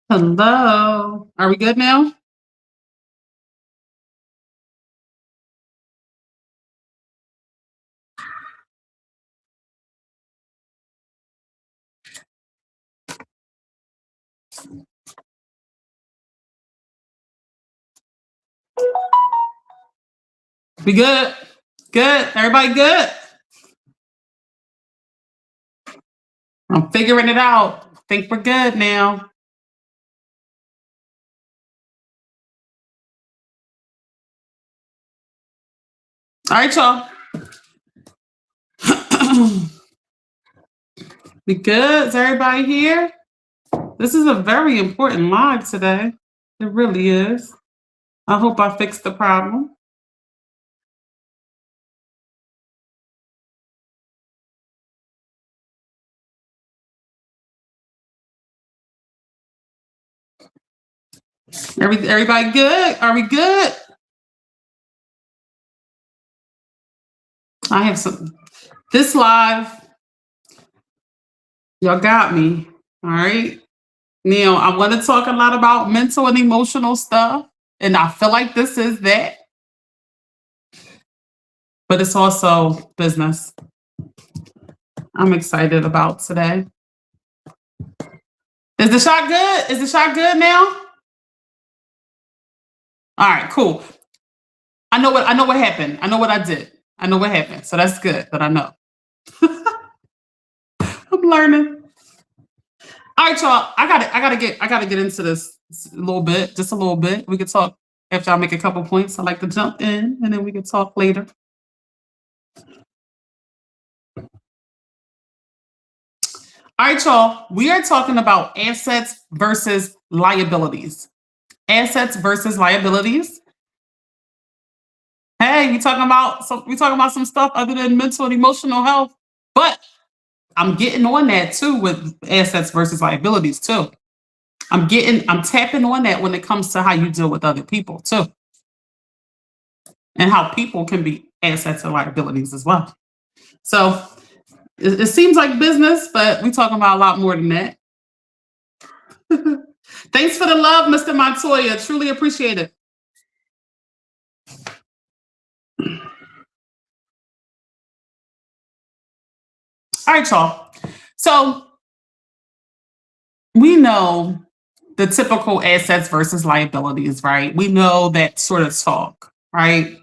Hello. Are we good now? We good? Good. Everybody good? I'm figuring it out. Think we're good now. All right, y'all. We good? Is everybody here? This is a very important live today. It really is. I hope I fixed the problem. Everybody good? Are we good? I have some. This live, y'all got me. All right. Now, I want to talk a lot about mental and emotional stuff. And I feel like this is that, but it's also business. I'm excited about today. Is the shot good? Is the shot good now? All right, cool. I know what happened. I know what I did. I know what happened. So that's good that I know. I'm learning. All right, y'all. I gotta get into this a little bit, just a little bit. We could talk after I make a couple points. I like to jump in and then we can talk later. All right, y'all. We are talking about assets versus liabilities. Assets versus liabilities. Hey, we talking about some stuff other than mental and emotional health, but I'm getting on that too with assets versus liabilities too. I'm tapping on that when it comes to how you deal with other people too, and how people can be assets and liabilities as well. So it seems like business, but we're talking about a lot more than that. Thanks for the love, Mr. Montoya. Truly appreciate it. All right, y'all. So we know the typical assets versus liabilities, right? We know that sort of talk, right?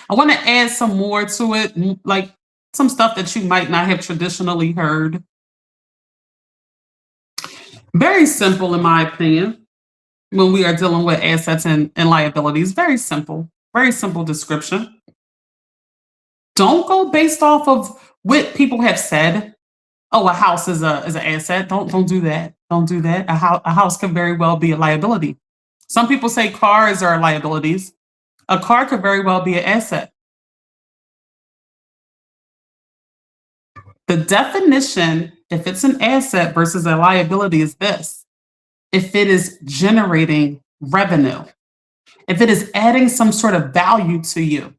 I want to add some more to it, like some stuff that you might not have traditionally heard. Very simple, in my opinion, when we are dealing with assets and liabilities. Very simple description. Don't go based off of what people have said. Oh, a house is an asset. Don't do that. Don't do that. A house can very well be a liability. Some people say cars are liabilities. A car could very well be an asset. The definition, if it's an asset versus a liability, is this: if it is generating revenue, if it is adding some sort of value to you.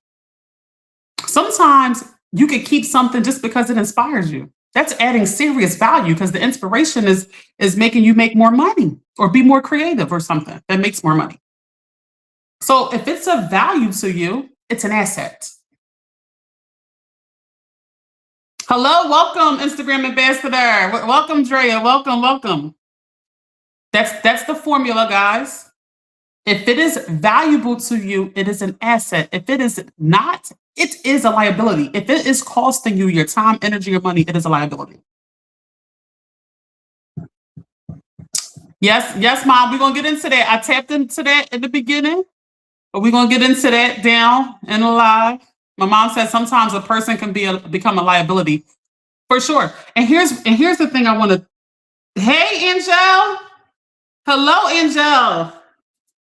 Sometimes you could keep something just because it inspires you. That's adding serious value because the inspiration is making you make more money or be more creative or something that makes more money. So if it's of value to you, it's an asset. Hello, welcome, Instagram ambassador. Welcome, Drea. Welcome, welcome. That's the formula, guys. If it is valuable to you, it is an asset. If it is not, it is a liability. If it is costing you your time, energy, or money, it is a liability. Yes, yes, mom. We're gonna get into that. I tapped into that in the beginning, but we're gonna get into that down in the live. My mom said sometimes a person can become a liability for sure. And here's the thing I want to. Hey, Angel. Hello, Angel.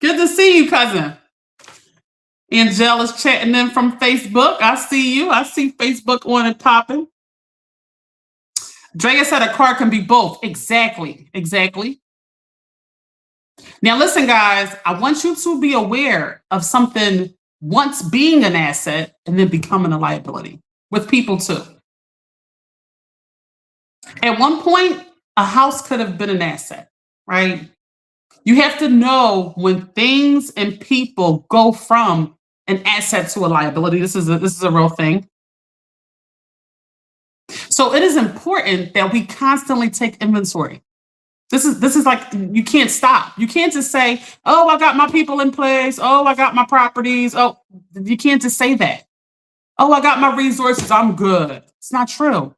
Good to see you, cousin. Angel is chatting in from Facebook. I see you. I see Facebook on and popping. Drea said a car can be both. Exactly. Exactly. Now, listen, guys, I want you to be aware of something once being an asset and then becoming a liability with people too. At one point, a house could have been an asset, right? You have to know when things and people go from an asset to a liability. This is a real thing. So it is important that we constantly take inventory. This is like you can't stop. You can't just say, "Oh, I got my people in place. Oh, I got my properties." Oh, you can't just say that. "Oh, I got my resources. I'm good." It's not true.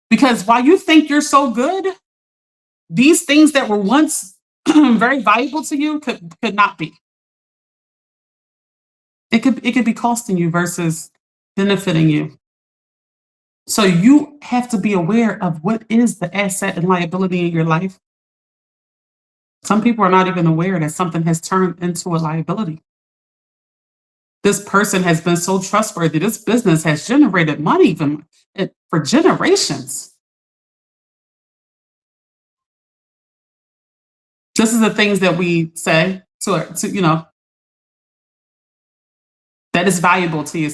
Because while you think you're so good, these things that were once very valuable to you could not be. It could be costing you versus benefiting you. So you have to be aware of what is the asset and liability in your life. Some people are not even aware that something has turned into a liability. This person has been so trustworthy. This business has generated money even for generations. This is the things that we say to that is valuable to you.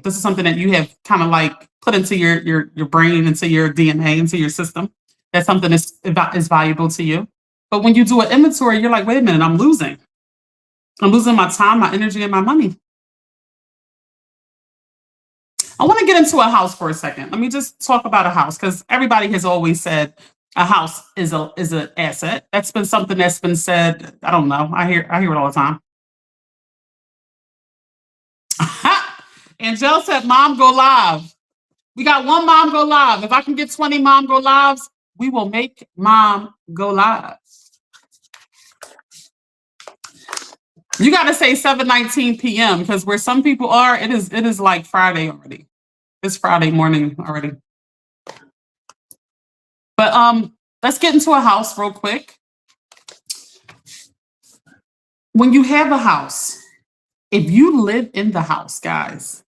This is something that you have kind of like put into your brain, into your DNA, into your system. That something is valuable to you. But when you do an inventory, you're like, wait a minute, I'm losing. I'm losing my time, my energy, and my money. I want to get into a house for a second. Let me just talk about a house because everybody has always said a house is an asset. That's been something that's been said. I don't know. I hear it all the time. Angel said, "Mom, go live." We got one mom go live. If I can get 20 mom go lives, we will make mom go live. You got to say 7:19 p.m. because where some people are, it is like Friday already. It's Friday morning already. But let's get into a house real quick. When you have a house, if you live in the house, guys,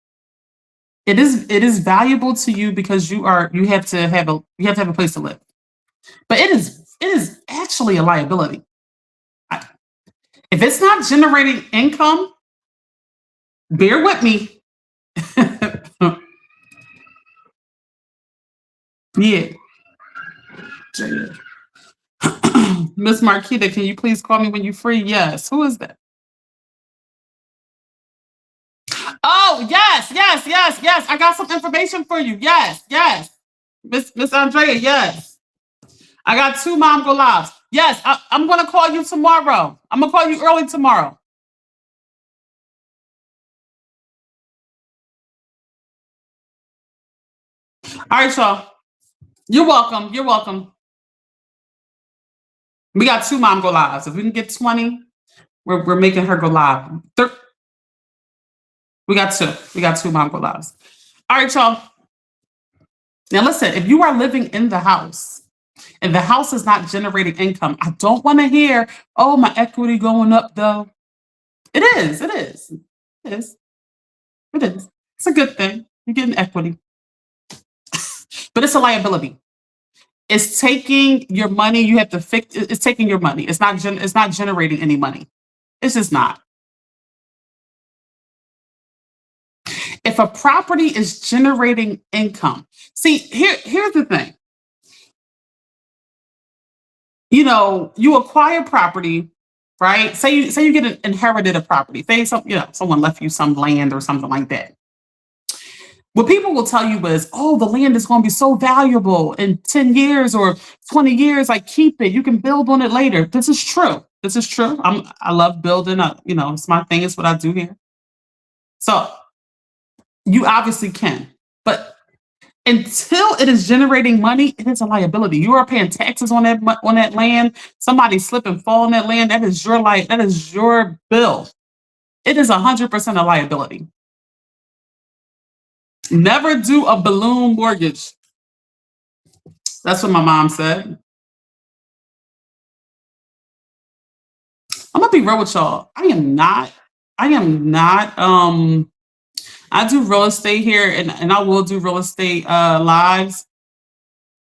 it is valuable to you because you have to have a place to live. But it is actually a liability. I- If it's not generating income, bear with me. Yeah. Miss Marquita, can you please call me when you're free? Yes. Who is that? Oh, yes, yes, yes, yes. I got some information for you. Yes, yes. Miss Andrea, yes. I got two mom go lives. Yes, I'm gonna call you tomorrow. I'm gonna call you early tomorrow. All right, y'all. You're welcome. You're welcome. We got two mom go lives. If we can get 20, we're making her go live. We got two. We got two mom go lives. All right, y'all. Now listen, if you are living in the house and the house is not generating income, I don't want to hear, oh, my equity going up though. It is, it is. It is. It is. It's a good thing. You're getting equity. But it's a liability. It's taking your money. You have to fix it's taking your money. It's not generating any money. It's just not. If a property is generating income, see, here's the thing. You acquire property, right? Say you get inherited a property. Say someone left you some land or something like that. What people will tell you is, oh, the land is going to be so valuable in 10 years or 20 years. Like, keep it. You can build on it later. This is true. This is true. I love building. It's my thing. It's what I do here. So you obviously can, but until it is generating money, it is a liability. You are paying taxes on that land. Somebody slip and fall on that land. That is your life. That is your bill. It is 100% a liability. Never do a balloon mortgage. That's what my mom said. I'm gonna be real with y'all. I am not. I am not. I do real estate here, and I will do real estate lives,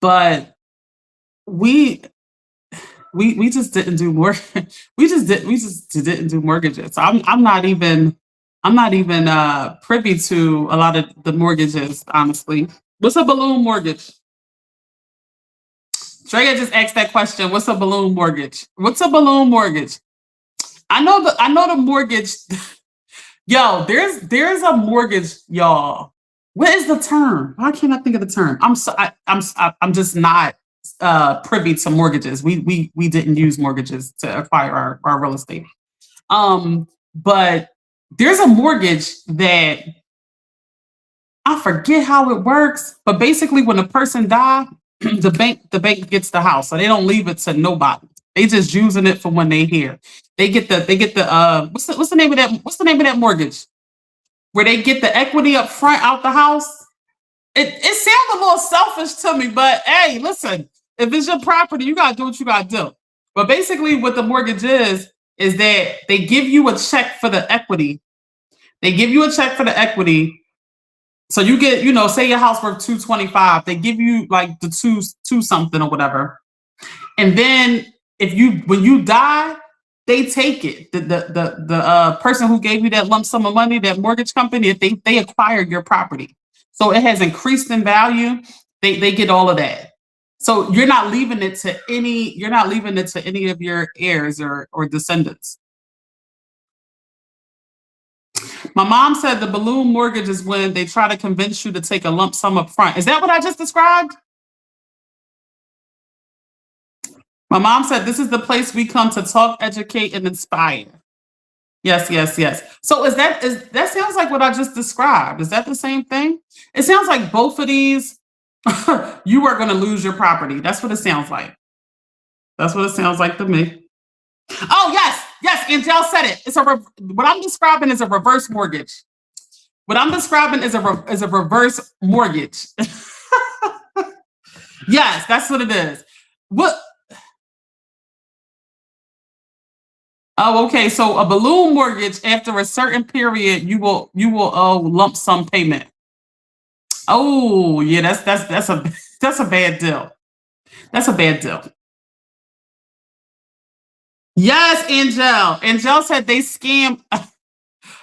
but we we just didn't do more. We just didn't do mortgages. I'm not even privy to a lot of the mortgages. Honestly, what's a balloon mortgage? Drea just asked that question. What's a balloon mortgage? What's a balloon mortgage? I know the mortgage. Yo, there's a mortgage, y'all. What is the term? Why can't I think of the term? I'm just not privy to mortgages. We didn't use mortgages to acquire our real estate. But there's a mortgage that I forget how it works, but basically when a person die, the bank gets the house, so they don't leave it to nobody. They just using it for when they here. They get the what's the name of that mortgage where they get the equity up front out the house. It sounds a little selfish to me, but hey, listen, if it's your property, you gotta do what you gotta do. But basically, what the mortgage is that they give you a check for the equity. They give you a check for the equity. So you get, say your house worth 225, they give you like the two something or whatever. And then if you when you die, they take it. The person who gave you that lump sum of money, that mortgage company, if they acquired your property. So it has increased in value. They get all of that. So you're not leaving it to any of your heirs or descendants. My mom said the balloon mortgage is when they try to convince you to take a lump sum up front. Is that what I just described? My mom said this is the place we come to talk, educate, and inspire. Yes, yes, yes. So is that sounds like what I just described? Is that the same thing? It sounds like both of these, you are going to lose your property. That's what it sounds like. That's what it sounds like to me. Oh yes, yes. Angel said it. What I'm describing is a reverse mortgage. What I'm describing is a reverse mortgage. Yes, that's what it is. What? Oh, okay. So a balloon mortgage, after a certain period, you will owe lump sum payment. Oh, yeah, that's a bad deal. That's a bad deal. Yes, Angel. Angel said they scam.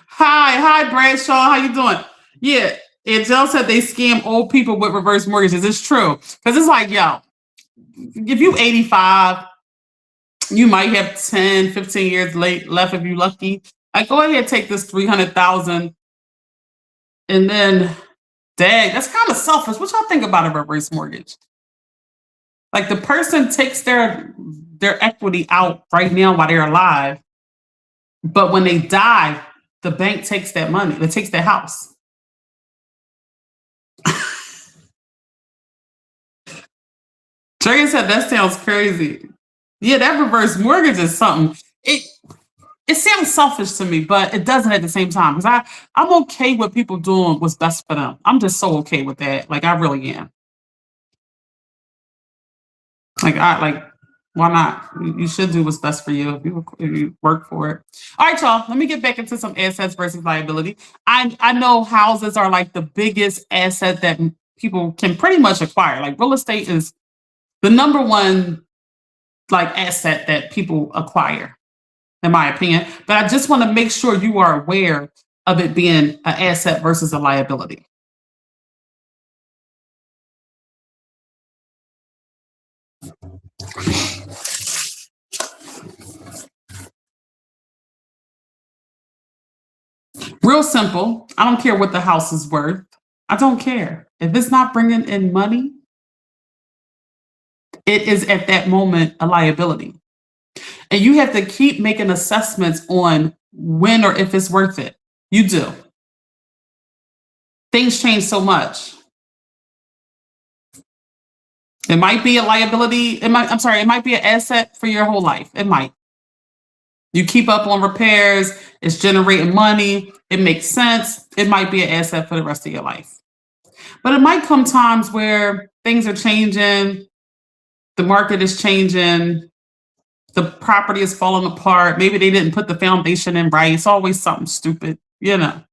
Hi, Bradshaw. How you doing? Yeah, Angel said they scam old people with reverse mortgages. It's true because it's like, yo, if you 85, you might have 10, 15 years left if you lucky. Like, go ahead, take this 300,000, and then, dang, that's kind of selfish. What y'all think about a reverse mortgage? Like the person takes their equity out right now while they're alive, but when they die, the bank takes that money. It takes their house. Dragon said that sounds crazy. Yeah, that reverse mortgage is something. It sounds selfish to me, but it doesn't at the same time because I'm okay with people doing what's best for them. I'm just so okay with that. Like I really am. Like why not? You should do what's best for you if you work for it. All right, y'all. Let me get back into some assets versus liability. I know houses are like the biggest asset that people can pretty much acquire. Like real estate is the number one like asset that people acquire, in my opinion. But I just want to make sure you are aware of it being an asset versus a liability. Real simple. I don't care what the house is worth. I don't care. If it's not bringing in money, it is at that moment a liability. And you have to keep making assessments on when or if it's worth it. You do. Things change so much. It might be a liability. It might be an asset for your whole life. It might. You keep up on repairs, it's generating money, it makes sense. It might be an asset for the rest of your life. But it might come times where things are changing, the market is changing, the property is falling apart. Maybe they didn't put the foundation in right. It's always something stupid. You gotta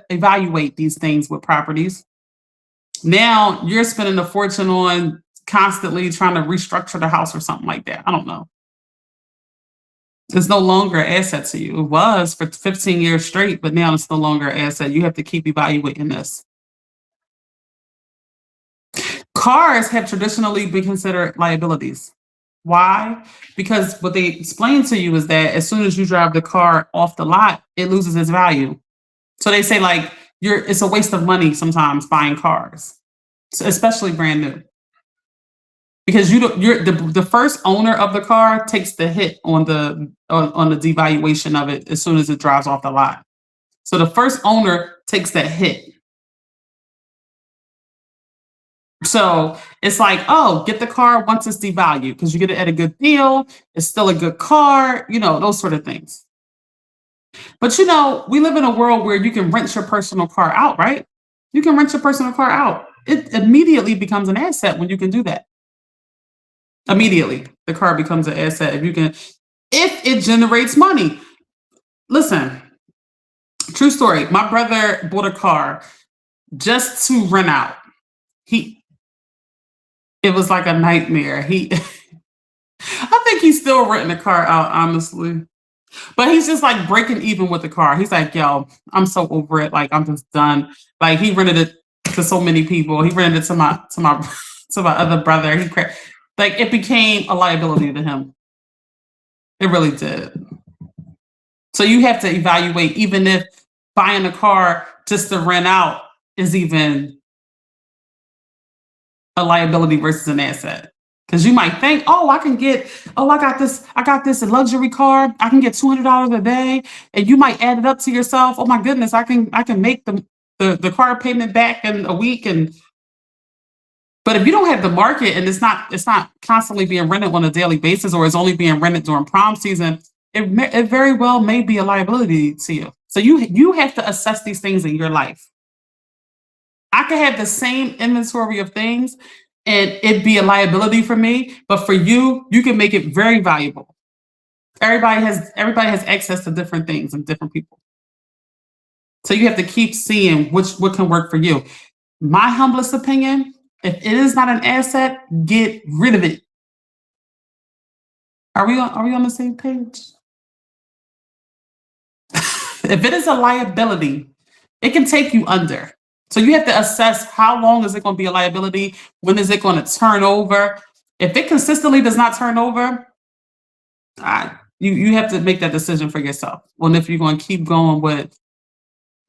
evaluate these things with properties. Now you're spending a fortune on constantly trying to restructure the house or something like that. I don't know. It's no longer an asset to you. It was for 15 years straight, but now it's no longer an asset. You have to keep evaluating this. Cars have traditionally been considered liabilities. Why? Because what they explain to you is that as soon as you drive the car off the lot, it loses its value. So they say like it's a waste of money sometimes buying cars, especially brand new, because you don't you're the first owner of the car takes the hit on the devaluation of it as soon as it drives off the lot. So the first owner takes that hit. So it's like, oh, get the car once it's devalued because you get it at a good deal. It's still a good car, those sort of things. But we live in a world where you can rent your personal car out, right? You can rent your personal car out. It immediately becomes an asset when you can do that. Immediately, the car becomes an asset if it generates money. Listen, true story. My brother bought a car just to rent out. He It was like a nightmare. I think he's still renting the car out, honestly. But he's just like breaking even with the car. He's like, yo, I'm so over it. Like I'm just done. Like he rented it to so many people. He rented it to my to my other brother. Like it became a liability to him. It really did. So you have to evaluate even if buying a car just to rent out is even a liability versus an asset. Because you might think, I got this luxury car. I can get $200 a day, and you might add it up to yourself. Oh my goodness, I can make the car payment back in a week. But if you don't have the market and it's not constantly being rented on a daily basis, or it's only being rented during prom season, it very well may be a liability to you. So you have to assess these things in your life. I could have the same inventory of things and it be a liability for me, but for you, you can make it very valuable. Everybody has access to different things and different people. So you have to keep seeing what can work for you. My humblest opinion, if it is not an asset, get rid of it. Are we on the same page? If it is a liability, it can take you under. So you have to assess how long is it going to be a liability? When is it going to turn over? If it consistently does not turn over, you have to make that decision for yourself on if you're going to keep going with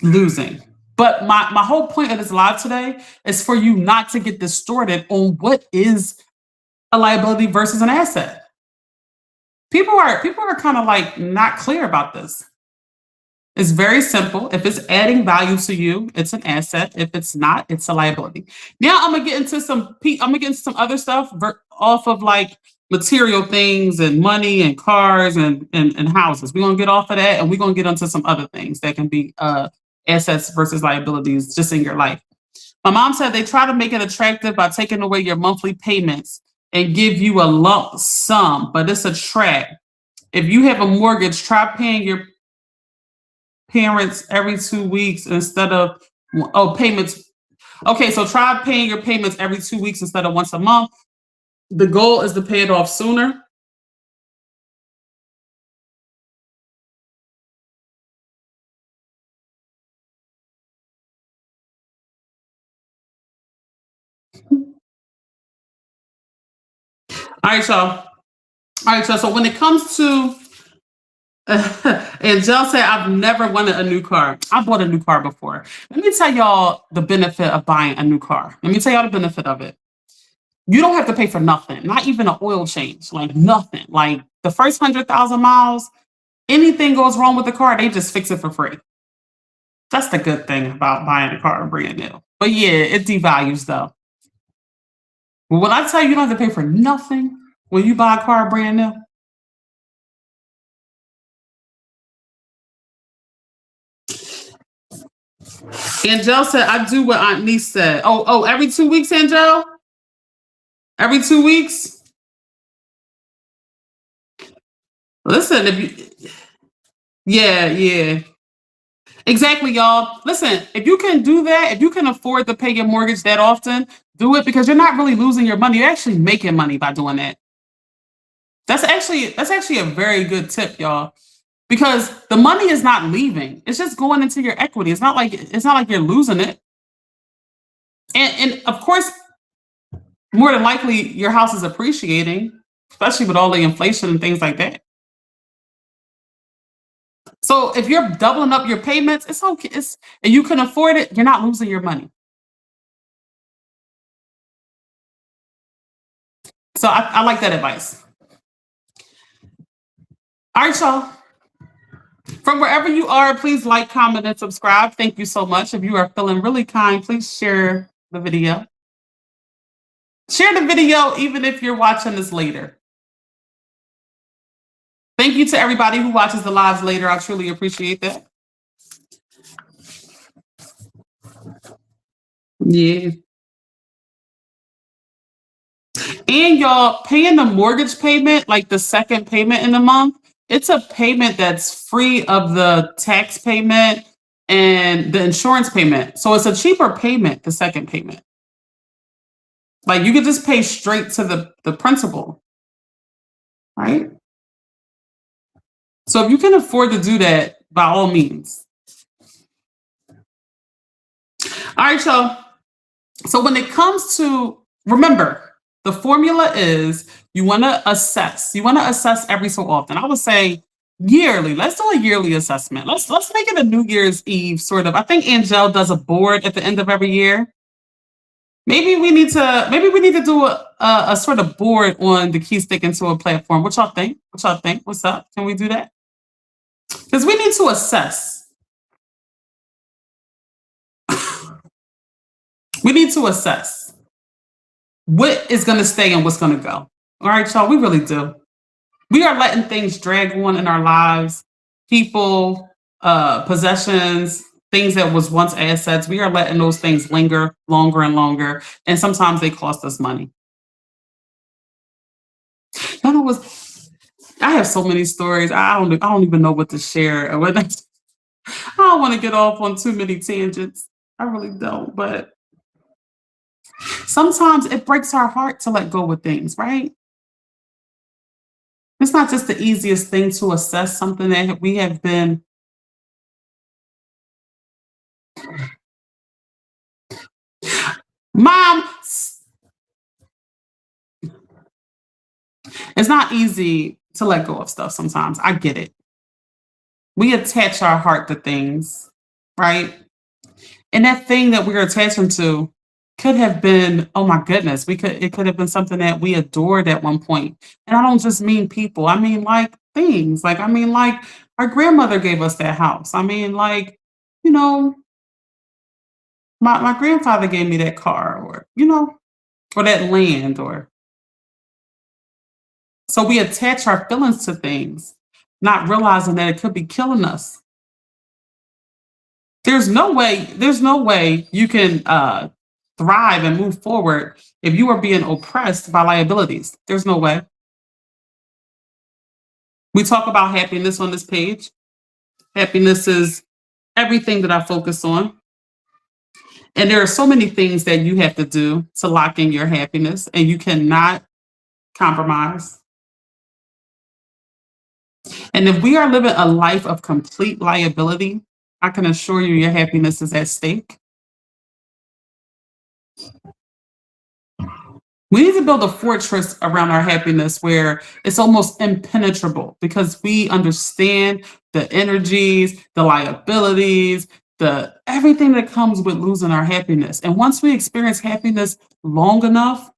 losing. But my whole point of this live today is for you not to get distorted on what is a liability versus an asset. People are kind of like not clear about this. It's very simple. If it's adding value to you, it's an asset. If it's not, it's a liability. Now I'm gonna get into some other stuff off of like material things and money and cars and houses. We're gonna get off of that and we're gonna get into some other things that can be assets versus liabilities just in your life. My mom said they try to make it attractive by taking away your monthly payments and give you a lump sum, but it's a trap. If you have a mortgage, try paying your parents every 2 weeks instead of payments. Okay, so try paying your payments every 2 weeks instead of once a month. The goal is to pay it off sooner. All right, y'all. All right, y'all. So when it comes to and Jill said, I've never wanted a new car. I bought a new car before. Let me tell y'all the benefit of buying a new car. Let me tell y'all the benefit of it. You don't have to pay for nothing, not even an oil change, like nothing. Like the first 100,000 miles, anything goes wrong with the car, they just fix it for free. That's the good thing about buying a car brand new. But yeah, it devalues though. But when I tell you, you don't have to pay for nothing when you buy a car brand new. Angel said, I do what Aunt Niece said. Oh, every 2 weeks, Angel? Every 2 weeks? Listen, yeah. Exactly, y'all. Listen, if you can do that, if you can afford to pay your mortgage that often, do it because you're not really losing your money. You're actually making money by doing that. That's actually a very good tip, y'all. Because the money is not leaving. It's just going into your equity. It's not like you're losing it. And of course, more than likely your house is appreciating. especially with all the inflation and things like that. So if you're doubling up your payments, it's okay. And you can afford it, you're not losing your money. So I like that advice. All right, y'all. From wherever you are, please like, comment, and subscribe. Thank you so much. If you are feeling really kind, please share the video. Share the video even if you're watching this later. Thank you to everybody who watches the lives later. I truly appreciate that. Yeah. And y'all, paying the mortgage payment, like the second payment in the month, it's a payment that's free of the tax payment and the insurance payment. So it's a cheaper payment, the second payment. Like you could just pay straight to the principal, right? So if you can afford to do that, by all means. All right, y'all. So when it comes to, remember, the formula is you want to assess. You want to assess every so often. I would say yearly. Let's do a yearly assessment. Let's make it a New Year's Eve sort of. I think Angel does a board at the end of every year. Maybe we need to do a sort of board on the key stick into a platform. What y'all think? What y'all think? What's up? Can we do that? Because we need to assess. We need to assess what is going to stay and what's going to go. All right, y'all, we really do. We are letting things drag on in our lives, people, possessions, things that was once assets. We are letting those things linger longer and longer, and sometimes they cost us money. You know what? I have so many stories. I don't even know what to share. I don't want to get off on too many tangents. I really don't, but sometimes it breaks our heart to let go of things, right? It's not just the easiest thing to assess something that we have been. Mom, it's not easy to let go of stuff sometimes. I get it. We attach our heart to things, right? And that thing that we're attaching to could have been, oh my goodness, it could have been something that we adored at one point. And I don't just mean people. I mean like things. Like I mean like our grandmother gave us that house. I mean like, you know, my grandfather gave me that car or, or that land or so we attach our feelings to things, not realizing that it could be killing us. There's no way you can thrive and move forward if you are being oppressed by liabilities. There's no way. We talk about happiness on this page. Happiness is everything that I focus on. And there are so many things that you have to do to lock in your happiness, and you cannot compromise. And if we are living a life of complete liability, I can assure you your happiness is at stake. We need to build a fortress around our happiness where it's almost impenetrable because we understand the energies, the liabilities, the everything that comes with losing our happiness. And once we experience happiness long enough,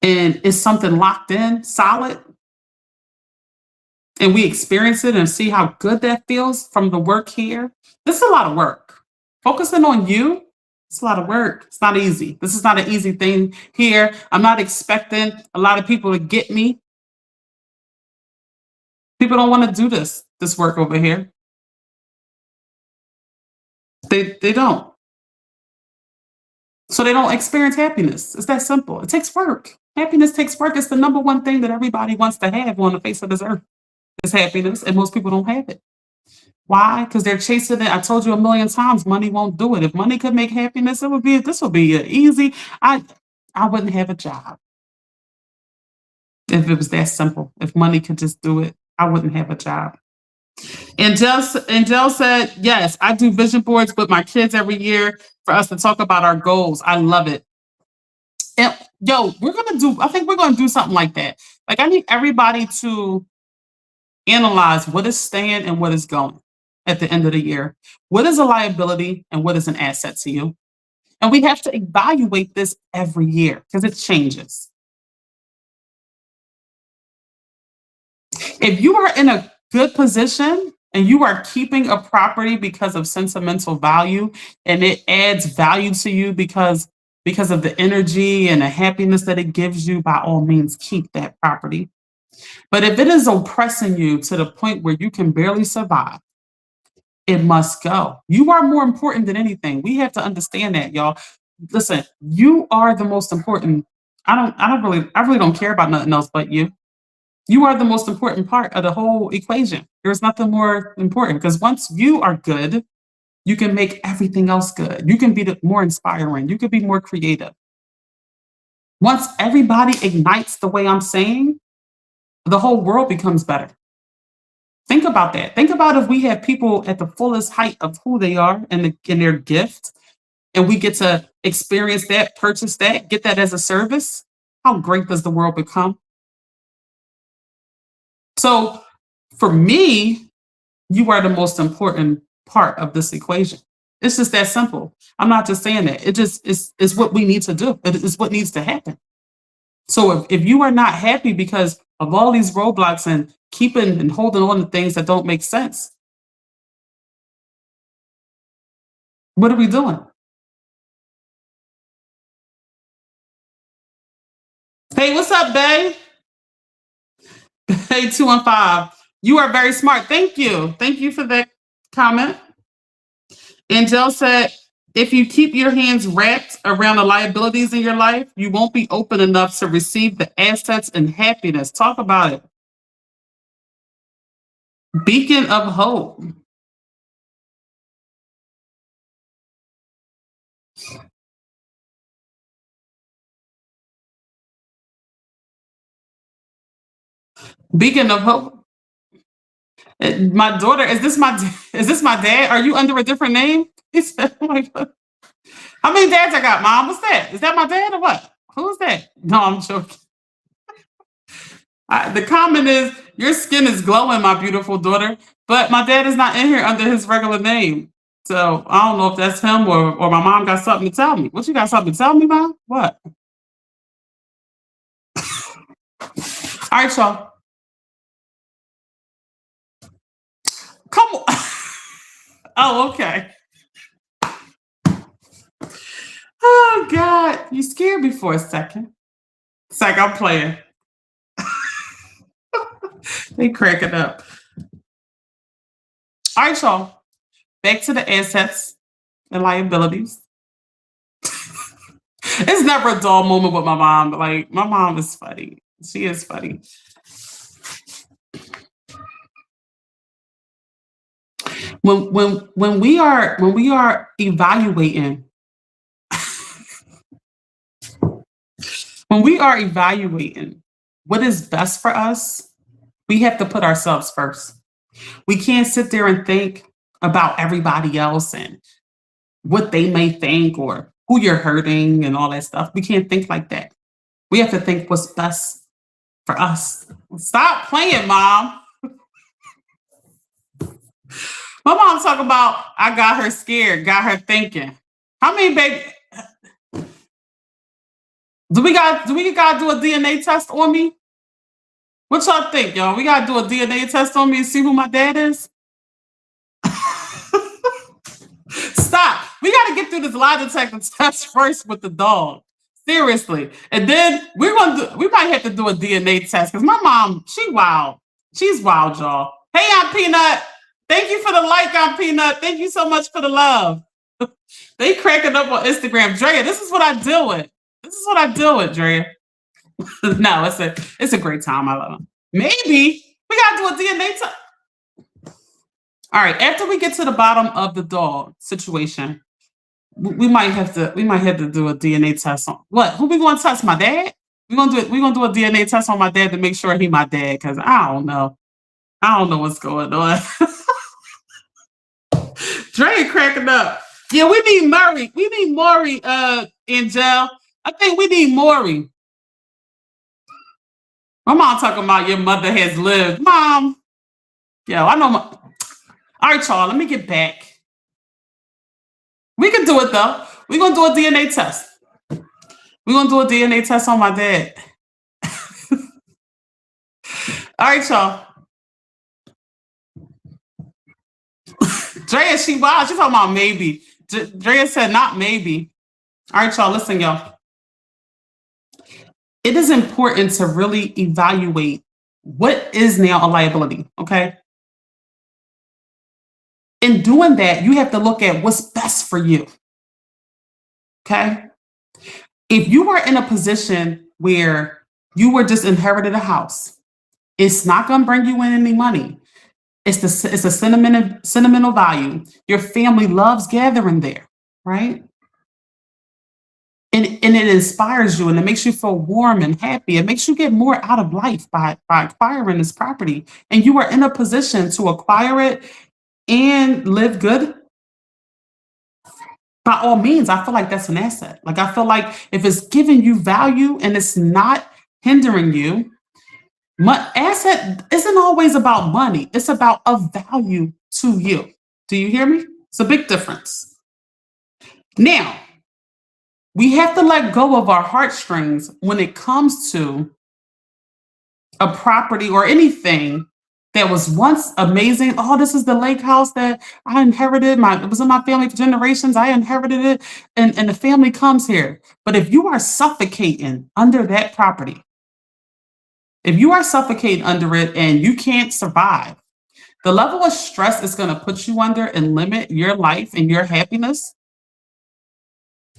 and it's something locked in, solid, and we experience it and see how good that feels from the work here. This is a lot of work. Focusing on you, it's a lot of work. It's not easy. This is not an easy thing here. I'm not expecting a lot of people to get me. People don't want to do this work over here. They don't. So they don't experience happiness. It's that simple. It takes work. Happiness takes work. It's the number one thing that everybody wants to have on the face of this earth is happiness, and most people don't have it. Why? Because they're chasing it. I told you a million times, money won't do it. If money could make happiness, this would be easy. I wouldn't have a job if it was that simple. If money could just do it, I wouldn't have a job. Angel said, yes, I do vision boards with my kids every year for us to talk about our goals. I love it. Yo, I think we're gonna do something like that. Like I need everybody to analyze what is staying and what is going at the end of the year. What is a liability and what is an asset to you? And we have to evaluate this every year because it changes. If you are in a good position and you are keeping a property because of sentimental value and it adds value to you because of the energy and the happiness that it gives you, by all means keep that property. But if it is oppressing you to the point where you can barely survive, it must go. You are more important than anything. We have to understand that, y'all. Listen, you are the most important. I really don't care about nothing else but you. You are the most important part of the whole equation. There's nothing more important because once you are good, you can make everything else good. You can be more inspiring. You can be more creative. Once everybody ignites the way I'm saying, the whole world becomes better. Think about that. Think about if we have people at the fullest height of who they are in their gift, and we get to experience that, purchase that, get that as a service. How great does the world become? So, for me, you are the most important part of this equation. It's just that simple. I'm not just saying that. It just is what we need to do. It is what needs to happen. So if you are not happy because of all these roadblocks and keeping and holding on to things that don't make sense, what are we doing? Hey, what's up, Bay? Hey, 215. You are very smart. Thank you. Thank you for that comment. Angel said, if you keep your hands wrapped around the liabilities in your life, you won't be open enough to receive the assets and happiness. Talk about it. Beacon of hope. Beacon of hope. My daughter, is this my dad? Are you under a different name? He said, oh my God. How many dads I got, Mom? What's that? Is that my dad or what? Who's that? No, I'm joking. The comment is, your skin is glowing, my beautiful daughter, but my dad is not in here under his regular name. So I don't know if that's him or my mom got something to tell me. What, you got something to tell me, Mom? What? All right, y'all. Come on. Oh, okay. Oh, God. You scared me for a second. It's like I'm playing. They cracking up. All right, y'all. Back to the assets and liabilities. It's never a dull moment with my mom. Like, my mom is funny. She is funny. When we are evaluating when we are evaluating what is best for us, we have to put ourselves first. We can't sit there and think about everybody else and what they may think or who you're hurting and all that stuff. We can't think like that. We have to think what's best for us. Stop playing, Mom. My mom talk about I got her scared, got her thinking. How many baby do we gotta do a DNA test on me? What y'all think, y'all? We gotta do a DNA test on me and see who my dad is? Stop. We gotta get through this lie detector test first with the dog. Seriously. And then we might have to do a DNA test because my mom, she wild. She's wild, y'all. Hey, Aunt Peanut. Thank you for the like, Aunt Peanut. Thank you so much for the love. They cracking up on Instagram. Drea, this is what I deal with. This is what I deal with, Drea. No, it's a great time. I love them. Maybe we gotta do a DNA test. All right, after we get to the bottom of the dog situation, we might have to do a DNA test on what? Who we gonna test? My dad? We're gonna do a DNA test on my dad to make sure he my dad, because I don't know. I don't know what's going on. Dre cracking up. Yeah, we need Murray. We need Maury, Angel. I think we need Maury. My mom talking about your mother has lived. Mom, yo, I know my. All right, y'all, let me get back. We can do it though. We're gonna do a DNA test. We're gonna do a DNA test on my dad. All right, y'all. Drea, she wild. She talking about maybe. Drea said not maybe. All right, y'all. Listen, y'all. It is important to really evaluate what is now a liability. Okay. In doing that, you have to look at what's best for you. Okay. If you are in a position where you were just inherited a house, it's not going to bring you in any money. It's a sentimental value. Your family loves gathering there, right? And it inspires you and it makes you feel warm and happy. It makes you get more out of life by acquiring this property. And you are in a position to acquire it and live good. By all means, I feel like that's an asset. Like I feel like if it's giving you value and it's not hindering you, asset isn't always about money. It's about a value to you. Do you hear me? It's a big difference. Now, we have to let go of our heartstrings when it comes to a property or anything that was once amazing. Oh, this is the lake house that I inherited. It was in my family for generations. I inherited it, and the family comes here. But if you are suffocating under that property, if you are suffocating under it and you can't survive, the level of stress it's going to put you under and limit your life and your happiness,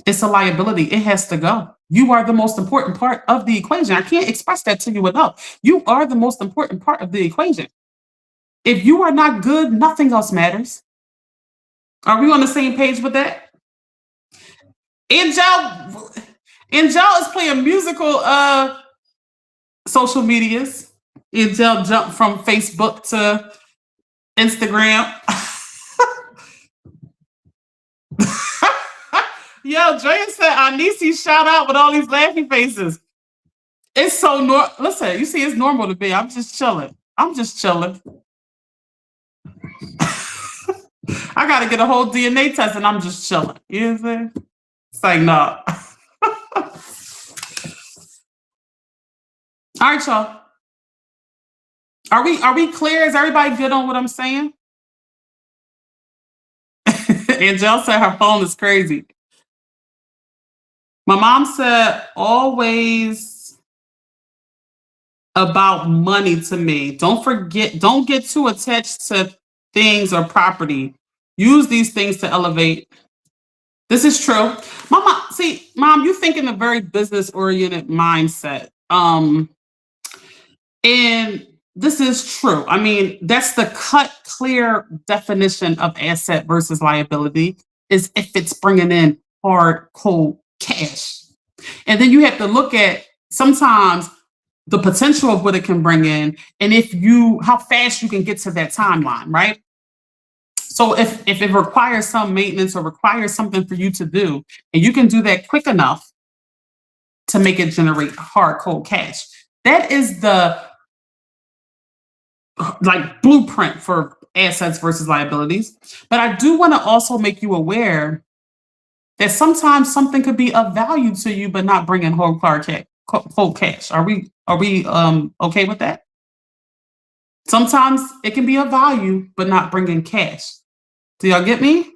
it's a liability. It has to go. You are the most important part of the equation. I can't express that to you enough. You are the most important part of the equation. If you are not good, nothing else matters. Are we on the same page with that? Angel is playing musical social medias. Angel jumped from Facebook to Instagram. Yo, Drea said Anisi shout out with all these laughing faces. It's so listen, you see, it's normal to me. I'm just chilling. I gotta get a whole DNA test and I'm just chilling. You know what I'm saying? It's like no. All right, y'all. Are we clear? Is everybody good on what I'm saying? Angel said her phone is crazy. My mom said always about money to me. Don't get too attached to things or property. Use these things to elevate. This is true. Mom, you think in a very business-oriented mindset. And this is true. I mean, that's the clear definition of asset versus liability is if it's bringing in hard, cold cash. And then you have to look at sometimes the potential of what it can bring in and how fast you can get to that timeline, right? So if it requires some maintenance or requires something for you to do, and you can do that quick enough to make it generate hard, cold cash, that is the blueprint for assets versus liabilities. But I do want to also make you aware that sometimes something could be of value to you, but not bring in whole cash. Are we okay with that? Sometimes it can be of value, but not bring in cash. Do y'all get me?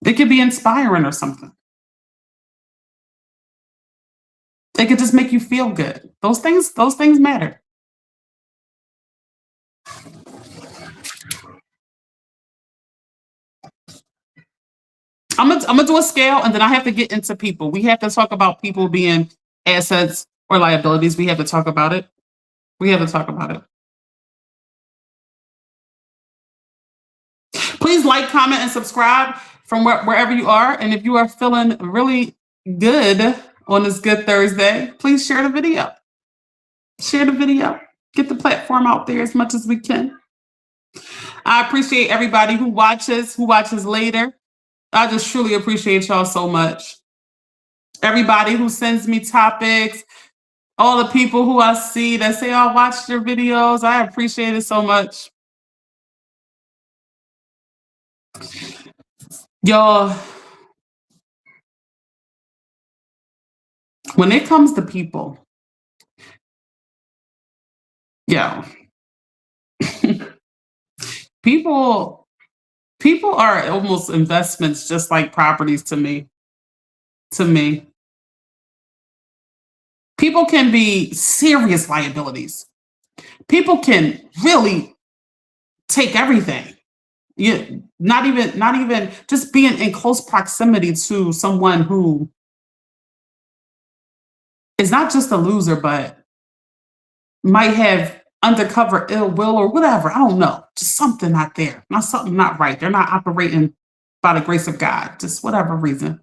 It could be inspiring or something. It could just make you feel good. Those things matter. I'm gonna do a scale, and then I have to get into people. We have to talk about people being assets or liabilities. We have to talk about it. Please like, comment, and subscribe from wherever you are. And if you are feeling really good on this Good Thursday, please share the video. Get the platform out there as much as we can. I appreciate everybody who watches later. I just truly appreciate y'all so much. Everybody who sends me topics, All the people who I see that say, "I watched your videos." I appreciate it so much. Y'all, when it comes to people, yo, people people are almost investments just like properties to me. To me. People can be serious liabilities. People can really take everything. You not even just being in close proximity to someone who is not just a loser, but might have undercover ill will or whatever. I don't know. Just something not there. Not something not right. They're not operating by the grace of God, just whatever reason.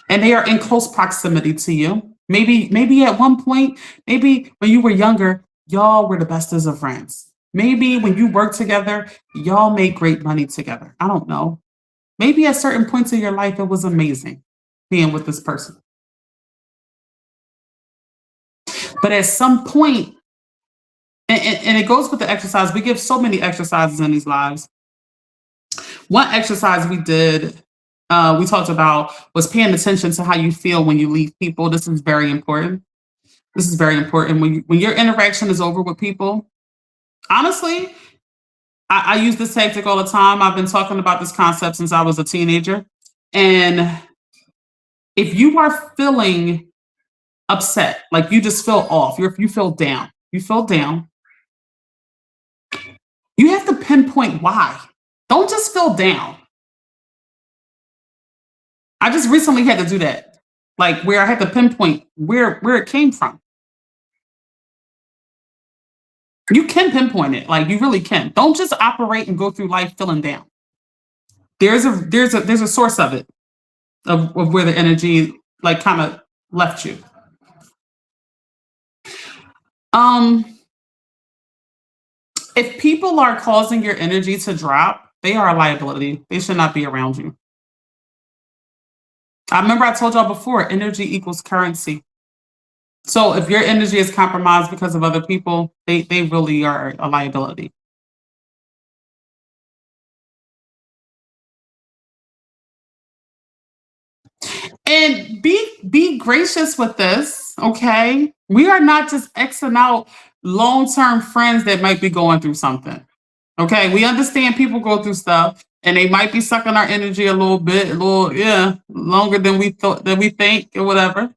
And they are in close proximity to you. Maybe at one point, maybe when you were younger, y'all were the bestest of friends. Maybe when you worked together, y'all made great money together. I don't know. Maybe at certain points in your life, it was amazing being with this person. But at some point, and it goes with the exercise, we give so many exercises in these lives. One exercise we did, we talked about, was paying attention to how you feel when you leave people. This is very important. This is very important. When your interaction is over with people, honestly, I use this tactic all the time. I've been talking about this concept since I was a teenager. And if you are feeling upset, like you just feel off, you feel down, you have to pinpoint why. Don't just feel down. I just recently had to do that, like where I had to pinpoint where it came from. You can pinpoint it, like you really can. Don't just operate and go through life feeling down. There's a source of it, of where the energy like kind of left you. Um, if people are causing your energy to drop, they are a liability. They should not be around you. I remember I told y'all before, energy equals currency. So if your energy is compromised because of other people, they really are a liability. And be gracious with this, okay? We are not just Xing out long-term friends that might be going through something. Okay, we understand people go through stuff and they might be sucking our energy a little bit, a little, yeah, longer than we thought that we think or whatever.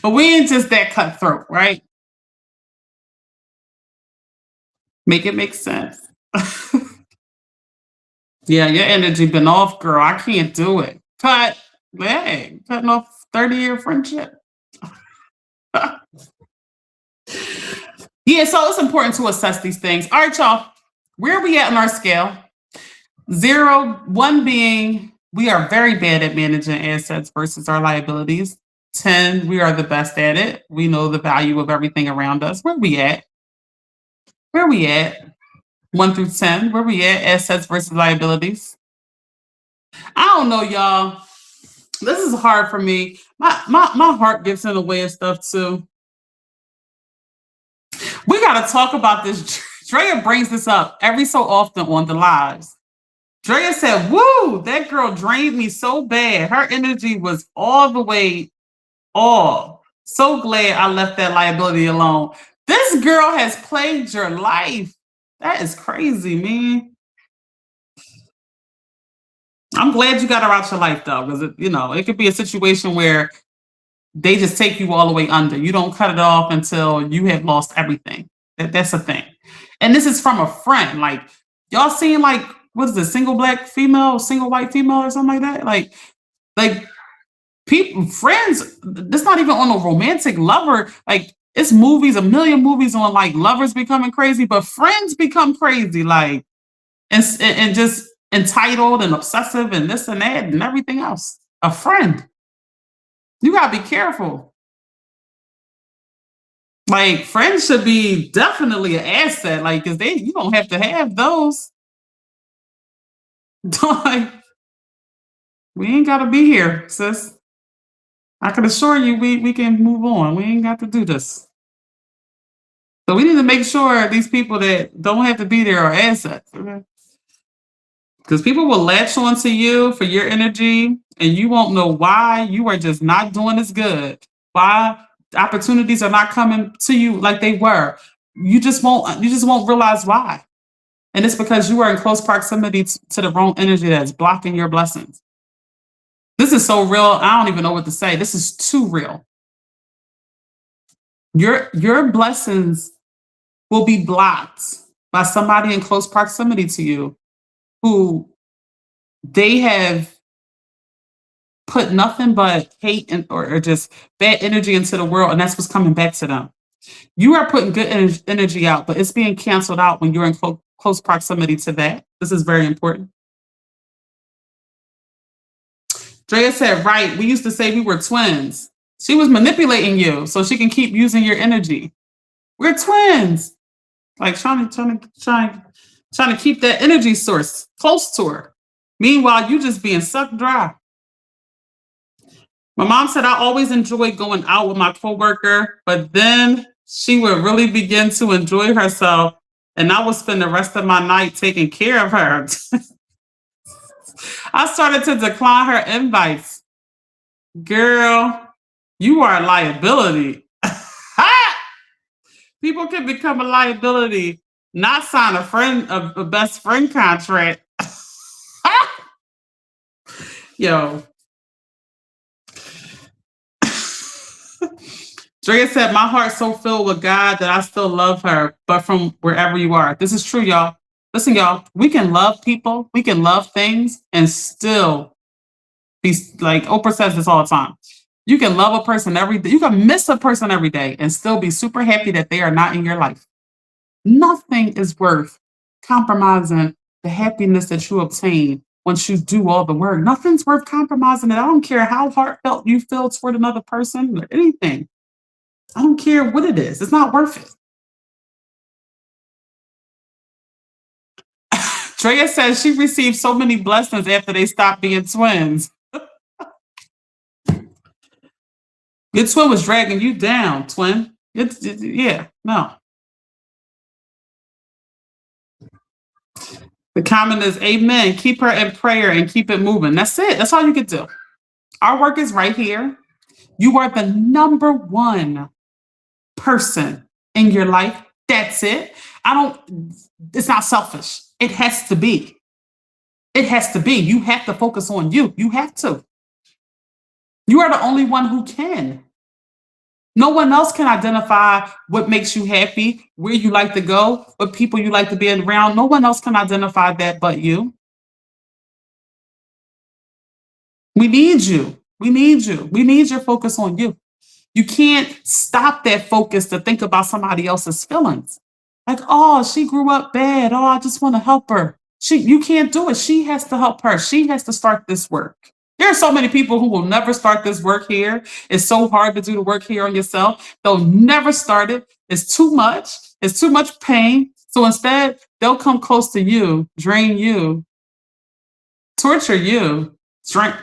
But we ain't just that cutthroat, right? Make it make sense. Yeah, your energy been off, girl. I can't do it. Cut. Hey, cutting off 30-year friendship. Yeah, so it's important to assess these things. All right, y'all. Where are we at on our scale? 0, 1 being we are very bad at managing assets versus our liabilities. 10, we are the best at it. We know the value of everything around us. Where we at? Where we at? 1 through 10. Where we at? Assets versus liabilities. I don't know, y'all. This is hard for me. My heart gets in the way of stuff too. We gotta talk about this. Drea brings this up every so often on the lives. Drea said, "Woo, that girl drained me so bad. Her energy was all the way off. So glad I left that liability alone." This girl has plagued your life. That is crazy, man. I'm glad you got her out your life though, because it could be a situation where they just take you all the way under. You don't cut it off until you have lost everything. That's a thing. And this is from a friend. Like, y'all seen, like, what is it, single black female, single white female or something like that? Like people, friends, that's not even on a romantic lover. Like, it's movies, a million movies on like lovers becoming crazy, but friends become crazy, like, and just entitled and obsessive and this and that and everything else. A friend. You gotta be careful. Like, friends should be definitely an asset, like, because you don't have to have those. Like, we ain't gotta be here, sis. I can assure you we can move on. We ain't got to do this. So we need to make sure these people that don't have to be there are assets. Okay? Because people will latch onto you for your energy and you won't know why you are just not doing as good. Why opportunities are not coming to you like they were. You just won't realize why. And it's because you are in close proximity to the wrong energy that's blocking your blessings. This is so real. I don't even know what to say. This is too real. Your blessings will be blocked by somebody in close proximity to you who they have put nothing but hate and or just bad energy into the world, and that's what's coming back to them. You are putting good energy out, but it's being canceled out when you're in close proximity to that. This is very important. Drea said, right, we used to say we were twins. She was manipulating you so she can keep using your energy. We're twins. Like trying to keep that energy source close to her. Meanwhile, you just being sucked dry. My mom said I always enjoyed going out with my coworker, but then she would really begin to enjoy herself, and I would spend the rest of my night taking care of her. I started to decline her invites. Girl, you are a liability. People can become a liability, not sign a best friend contract. Yo. Drea said, my heart's so filled with God that I still love her, but from wherever you are. This is true, y'all. Listen, y'all, we can love people, we can love things, and still be like Oprah says this all the time. You can love a person every day, you can miss a person every day and still be super happy that they are not in your life. Nothing is worth compromising the happiness that you obtain once you do all the work. Nothing's worth compromising it. I don't care how heartfelt you feel toward another person or anything. I don't care what it is. It's not worth it. Drea says she received so many blessings after they stopped being twins. Your twin was dragging you down, twin. Yeah, no. The comment is amen. Keep her in prayer and keep it moving. That's it. That's all you can do. Our work is right here. You are the number one person in your life. That's it. It's not selfish. It has to be. It has to be. You have to focus on you. You have to. You are the only one who can. No one else can identify what makes you happy, where you like to go, what people you like to be around. No one else can identify that but you. We need you. We need you. We need your focus on you. You can't stop that focus to think about somebody else's feelings. Like, oh, she grew up bad. Oh, I just want to help her. You can't do it. She has to help her. She has to start this work. There are so many people who will never start this work here. It's so hard to do the work here on yourself. They'll never start it. It's too much. It's too much pain. So instead, they'll come close to you, drain you, torture you,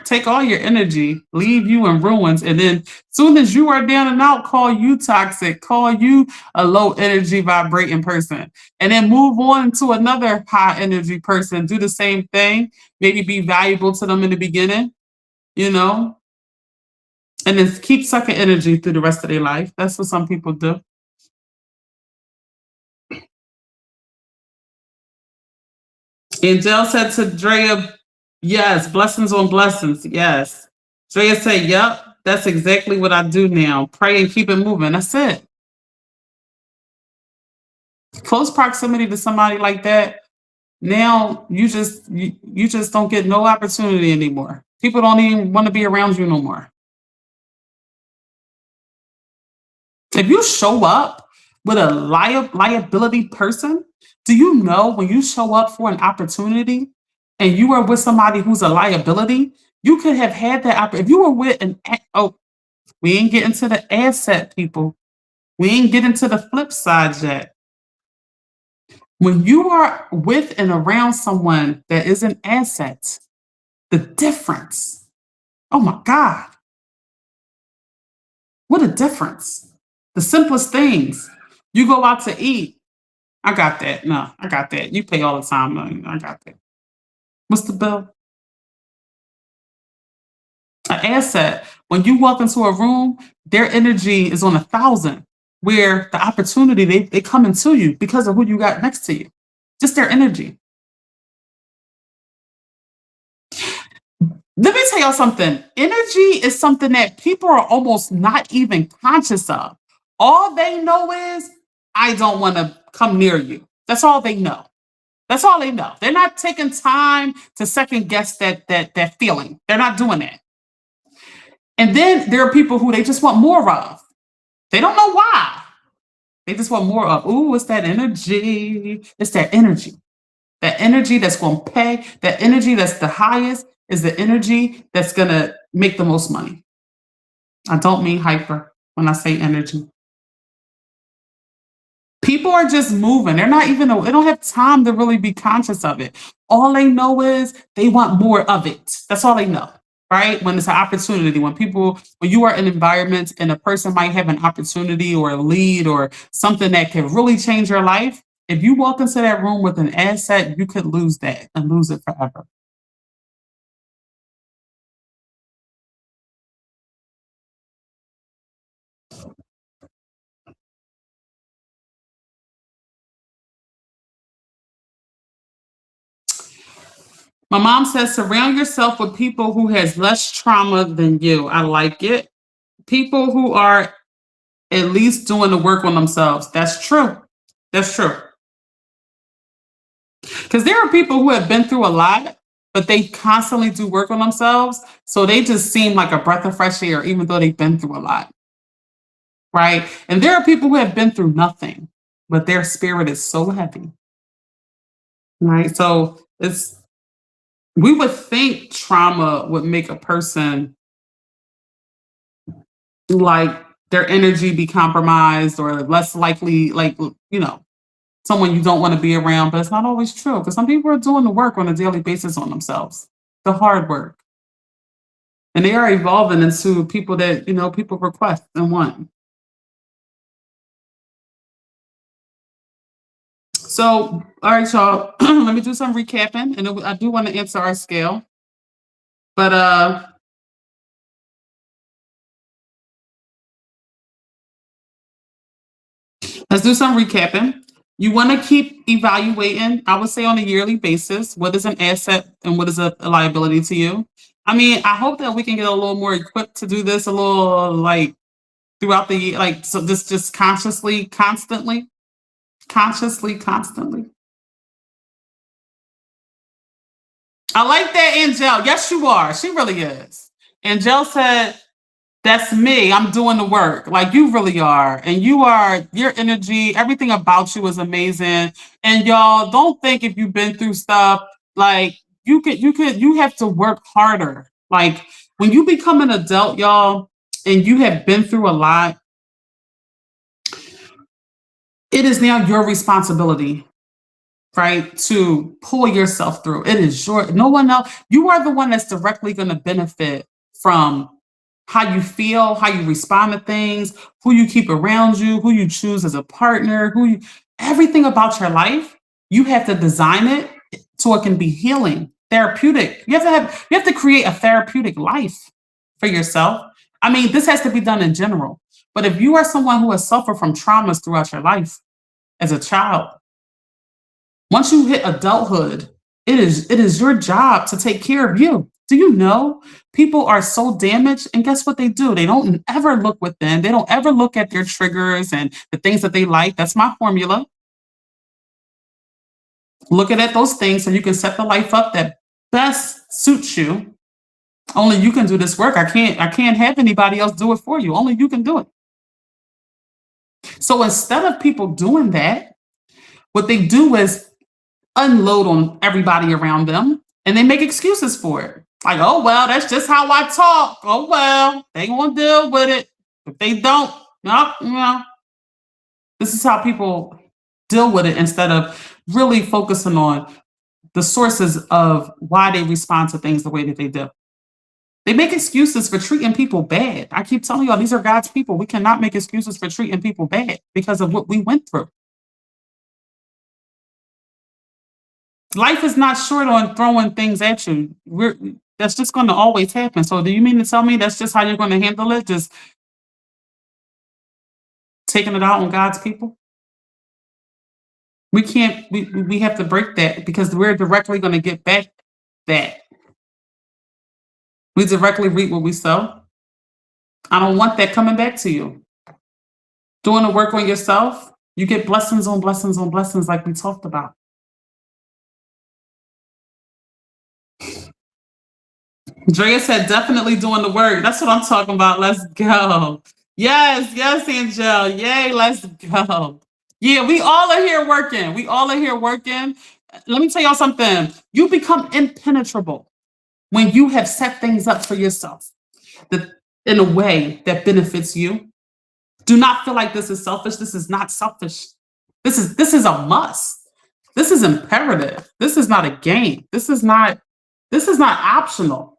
take all your energy, leave you in ruins, and then soon as you are down and out, call you toxic, call you a low energy vibrating person, and then move on to another high energy person, do the same thing, maybe be valuable to them in the beginning, you know, and then keep sucking energy through the rest of their life. That's what some people do. Angel said to Drea, yes, blessings on blessings. Yes. Drea said, yep, that's exactly what I do now. Pray and keep it moving. That's it. Close proximity to somebody like that, now you just don't get no opportunity anymore. People don't even want to be around you no more. If you show up with a liability person, do you know when you show up for an opportunity and you are with somebody who's a liability, you could have had that if you were with we ain't getting to the asset people. We ain't getting to the flip side yet. When you are with and around someone that is an asset, the difference. Oh my God. What a difference. The simplest things. You go out to eat. I got that. No, I got that. You pay all the time. No, I got that. What's the bill? An asset. When you walk into a room, their energy is on 1,000. Where the opportunity they come into you because of who you got next to you. Just their energy. Let me tell y'all something. Energy is something that people are almost not even conscious of. All they know is, I don't want to come near you. That's all they know. That's all they know. They're not taking time to second guess that feeling. They're not doing that. And then there are people who they just want more of. They don't know why. They just want more of. Ooh, it's that energy. It's that energy. That energy that's going to pay. That energy that's the highest is the energy that's going to make the most money. I don't mean hyper when I say energy. People are just moving. They're not even, they don't have time to really be conscious of it. All they know is they want more of it. That's all they know, right? When it's an opportunity, when you are in environments and a person might have an opportunity or a lead or something that can really change your life, if you walk into that room with an asset, you could lose that and lose it forever. My mom says, surround yourself with people who has less trauma than you. I like it. People who are at least doing the work on themselves. That's true. That's true. Because there are people who have been through a lot, but they constantly do work on themselves. So they just seem like a breath of fresh air, even though they've been through a lot. Right. And there are people who have been through nothing, but their spirit is so heavy. Right. So we would think trauma would make a person like their energy be compromised or less likely, like, someone you don't want to be around, but it's not always true because some people are doing the work on a daily basis on themselves, the hard work. And they are evolving into people that, people request and want. So, all right, y'all, let me do some recapping. And I do want to answer our scale. But let's do some recapping. You want to keep evaluating, I would say on a yearly basis, what is an asset and what is a liability to you. I mean, I hope that we can get a little more equipped to do this a little like throughout the year, like so this just consciously, constantly. I like that, Angel. Yes, you are. She really is. Angel said, that's me. I'm doing the work. Like you really are. And your energy, everything about you is amazing. And y'all don't think if you've been through stuff, like you have to work harder. Like when you become an adult, y'all, and you have been through a lot, it is now your responsibility, right, to pull yourself through. It is no one else. You are the one that's directly going to benefit from how you feel, how you respond to things, who you keep around you, who you choose as a partner, everything about your life. You have to design it so it can be healing, therapeutic. You have to create a therapeutic life for yourself. I mean, this has to be done in general. But if you are someone who has suffered from traumas throughout your life as a child, once you hit adulthood, it is your job to take care of you. Do you know people are so damaged? And guess what they do? They don't ever look within. They don't ever look at their triggers and the things that they like. That's my formula. Looking at those things so you can set the life up that best suits you. Only you can do this work. I can't have anybody else do it for you. Only you can do it. So instead of people doing that, what they do is unload on everybody around them and they make excuses for it. Like, oh, well, that's just how I talk. Oh, well, they gonna deal with it. If they don't, no. This is how people deal with it instead of really focusing on the sources of why they respond to things the way that they do. They make excuses for treating people bad. I keep telling y'all, these are God's people. We cannot make excuses for treating people bad because of what we went through. Life is not short on throwing things at you. That's just going to always happen. So, do you mean to tell me that's just how you're going to handle it? Just taking it out on God's people? We can't. We have to break that because we're directly going to get back that. We directly reap what we sow. I don't want that coming back to you. Doing the work on yourself, you get blessings on blessings on blessings, like we talked about. Drea said, definitely doing the work. That's what I'm talking about. Let's go. Yes, yes, Angel. Yay, let's go. Yeah, we all are here working. We all are here working. Let me tell y'all something. You become impenetrable when you have set things up for yourself that, in a way that benefits you. Do not feel like this is selfish. This is not selfish. This is a must. This is imperative. This is not a game. This is not optional.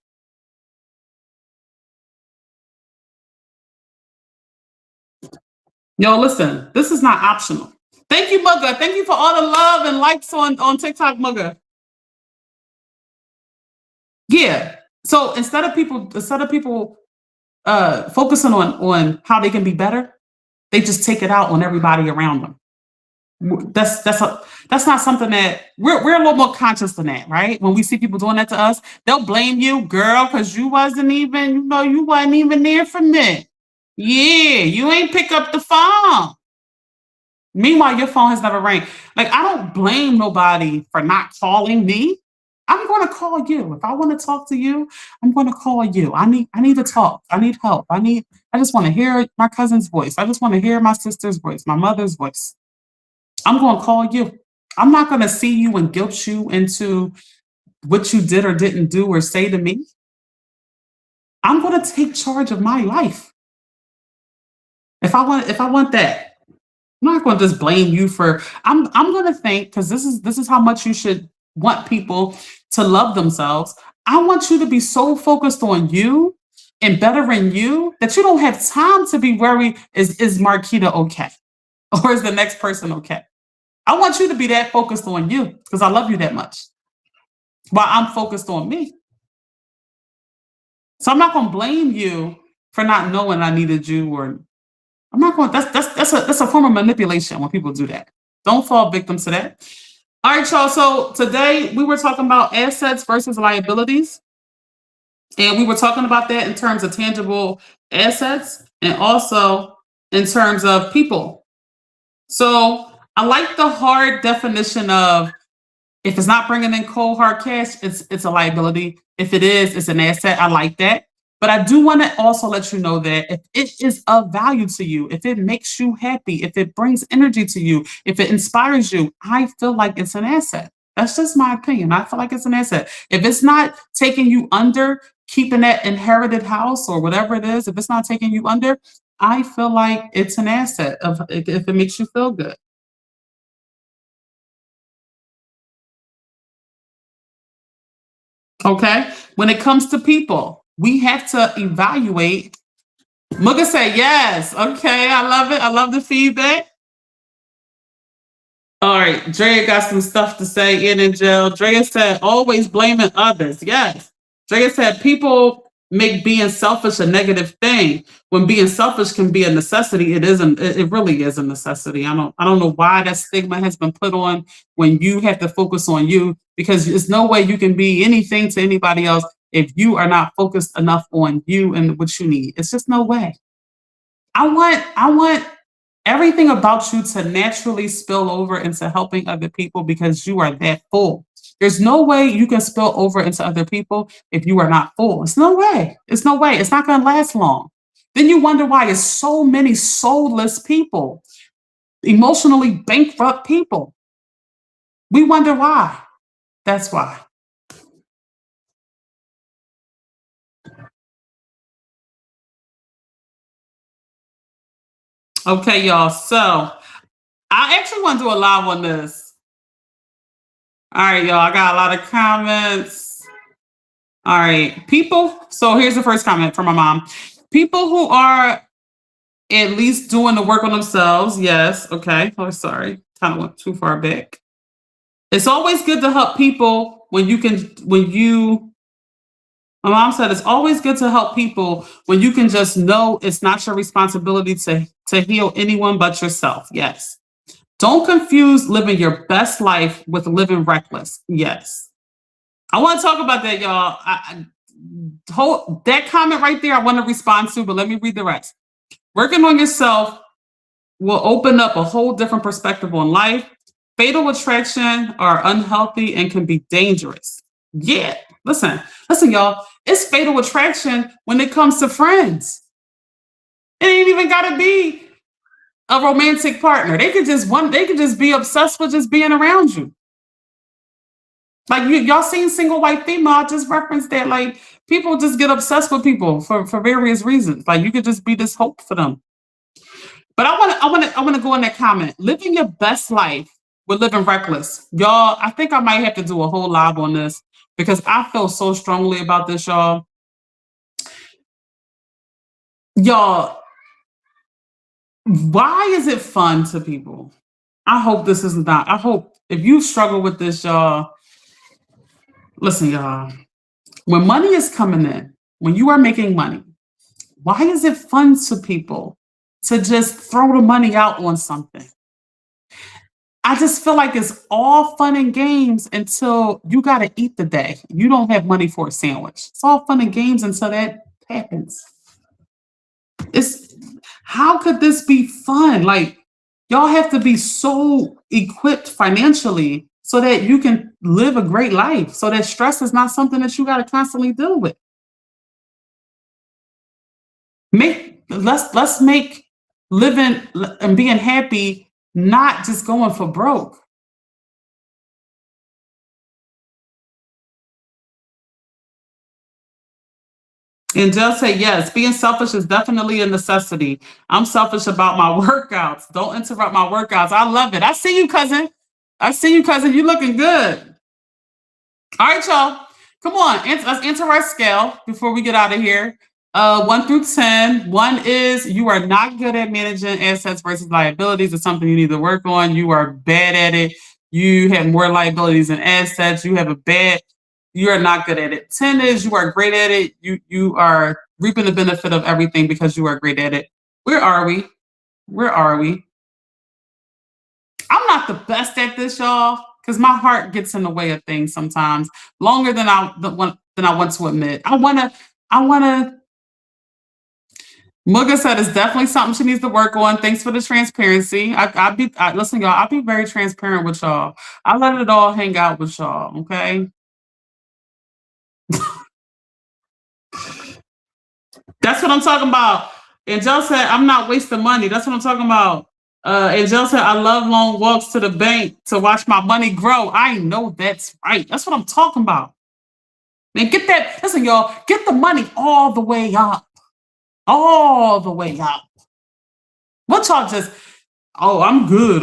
Yo, listen, this is not optional. Thank you, Mugga. Thank you for all the love and likes on TikTok, Mugga. Yeah. So instead of people focusing on how they can be better, they just take it out on everybody around them. That's not something that we're a little more conscious than that, right? When we see people doing that to us, they'll blame you, girl, because you wasn't even there for me. Yeah, you ain't pick up the phone. Meanwhile, your phone has never rang. Like, I don't blame nobody for not calling me. I'm going to call you. If I want to talk to you, I'm going to call you. I need to talk. I need help. I just want to hear my cousin's voice. I just want to hear my sister's voice, my mother's voice. I'm going to call you. I'm not going to see you and guilt you into what you did or didn't do or say to me. I'm going to take charge of my life. If I want that, I'm not going to just blame you for. I'm going to think, because this is how much you should want people to love themselves. I want you to be so focused on you and bettering you that you don't have time to be worried. Is Marquita okay, or is the next person okay? I want you to be that focused on you because I love you that much. While I'm focused on me, so I'm not going to blame you for not knowing I needed you, or I'm not going. That's a form of manipulation when people do that. Don't fall victim to that. All right, y'all. So today we were talking about assets versus liabilities, and we were talking about that in terms of tangible assets and also in terms of people. So I like the hard definition of, if it's not bringing in cold hard cash, it's a liability. If it is, it's an asset. I like that. But I do want to also let you know that if it is of value to you, if it makes you happy, if it brings energy to you, if it inspires you, I feel like it's an asset. That's just my opinion. I feel like it's an asset. If it's not taking you under, keeping that inherited house or whatever it is, if it's not taking you under, I feel like it's an asset of if it makes you feel good. Okay. When it comes to people, we have to evaluate. Mugga say yes. Okay. I love it. I love the feedback. All right. Drea got some stuff to say in jail. Drea said, always blaming others. Yes. Drea said, people make being selfish a negative thing. When being selfish can be a necessity, it isn't. It really is a necessity. I don't know why that stigma has been put on when you have to focus on you, because there's no way you can be anything to anybody else if you are not focused enough on you and what you need. It's just no way. I want everything about you to naturally spill over into helping other people because you are that full. There's no way you can spill over into other people if you are not full. It's no way. It's no way. It's not going to last long. Then you wonder why it's so many soulless people, emotionally bankrupt people. We wonder why. That's why. Okay, y'all. So I actually want to do a live on this. All right, y'all. I got a lot of comments. All right. People. So here's the first comment from my mom. People who are at least doing the work on themselves. Yes. Okay. Oh, sorry. Kind of went too far back. It's always good to help people when you can, when you, my mom said it's always good to help people when you can just know it's not your responsibility to heal anyone but yourself. Yes. Don't confuse living your best life with living reckless. Yes. I want to talk about that, y'all. Hold that comment right there. I want to respond to, but let me read the rest. Working on yourself will open up a whole different perspective on life. Fatal attraction are unhealthy and can be dangerous. Yeah, listen, y'all. It's fatal attraction when it comes to friends. It ain't even got to be a romantic partner. They could just They could just be obsessed with just being around you. Like y'all seen single white female? I just referenced that. Like people just get obsessed with people for various reasons. Like you could just be this hope for them. But I want to go in that comment. Living your best life with living reckless, y'all. I think I might have to do a whole live on this because I feel so strongly about this, y'all. Y'all, why is it fun to people? I hope this is not. I hope if you struggle with this, y'all. Listen, y'all. When money is coming in, when you are making money, why is it fun to people to just throw the money out on something? I just feel like it's all fun and games until you got to eat the day. You don't have money for a sandwich. It's all fun and games until that happens. It's how could this be fun? Like y'all have to be so equipped financially so that you can live a great life. So that stress is not something that you got to constantly deal with. Let's make living and being happy not just going for broke. And just say yes, being selfish is definitely a necessity. I'm selfish about my workouts. Don't interrupt my workouts. I love it. I see you, cousin. I see you, cousin. You looking good. All right, y'all. Come on, let's enter our scale before we get out of here. 1 through 10. One is you are not good at managing assets versus liabilities. It's something you need to work on. You are bad at it. You have more liabilities than assets. You are not good at it. 10 is you are great at it. You are reaping the benefit of everything because you are great at it. Where are we? Where are we? I'm not the best at this, y'all, because my heart gets in the way of things sometimes longer than I want to admit. I wanna. Mugga said it's definitely something she needs to work on. Thanks for the transparency. Listen, y'all. I'll be very transparent with y'all. I let it all hang out with y'all. Okay. That's what I'm talking about. Angel said, I'm not wasting money. That's what I'm talking about. Angel said, I love long walks to the bank to watch my money grow. I know that's right. That's what I'm talking about. Man, listen, y'all, get the money all the way up. All the way up. What y'all just, oh, I'm good.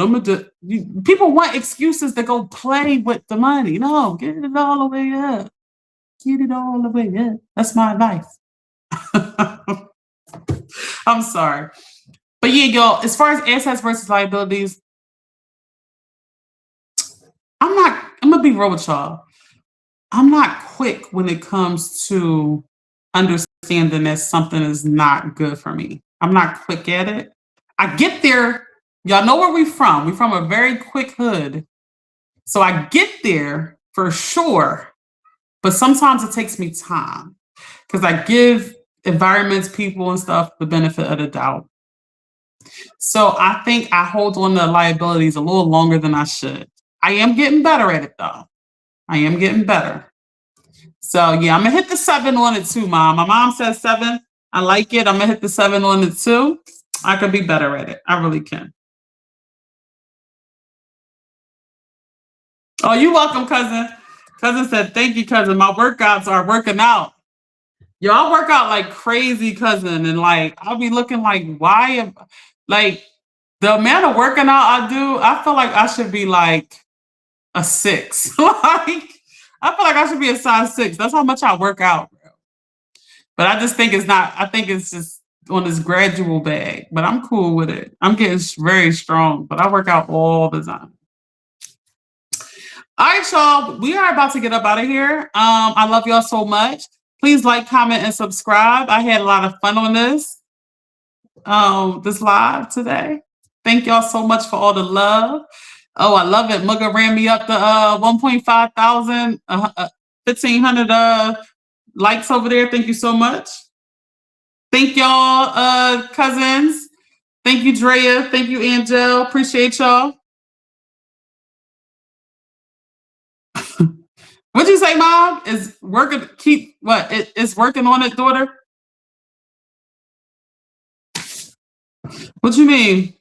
People want excuses to go play with the money. No, get it all the way up. Get it all the way up. That's my advice. I'm sorry. But yeah, y'all, as far as assets versus liabilities, I'm gonna be real with y'all. I'm not quick when it comes to understanding that something is not good for me. I'm not quick at it. I get there. Y'all know where we from. We from a very quick hood. So I get there for sure. But sometimes it takes me time because I give environments, people, and stuff the benefit of the doubt. So I think I hold on to liabilities a little longer than I should. I am getting better at it though. I am getting better. So yeah, I'm gonna hit the 7 on it too, mom. My mom says 7. I like it. I'm gonna hit the 7 on it too. I could be better at it. I really can. Oh, you welcome, cousin. Cousin said, thank you, cousin. My workouts are working out. Y'all work out like crazy, cousin. And like I'll be looking like, like the amount of working out I do, I feel like I should be like a 6. Like I feel like I should be a size 6. That's how much I work out. But I just think it's not. I think it's just on this gradual bag. But I'm cool with it. I'm getting very strong. But I work out all the time. All right, y'all. We are about to get up out of here. I love y'all so much. Please like, comment, and subscribe. I had a lot of fun on this live today. Thank y'all so much for all the love. Oh, I love it. Mugga ran me up the 1.5 thousand, 1,500 likes over there. Thank you so much. Thank y'all, cousins. Thank you, Drea. Thank you, Angel. Appreciate y'all. What'd you say, Mom? Is working? Keep what? It's working on it, daughter. What you mean?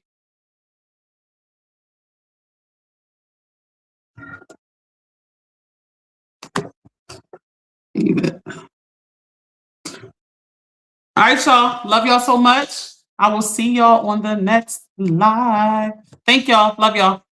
All right, y'all. Love y'all so much. I will see y'all on the next live. Thank y'all. Love y'all.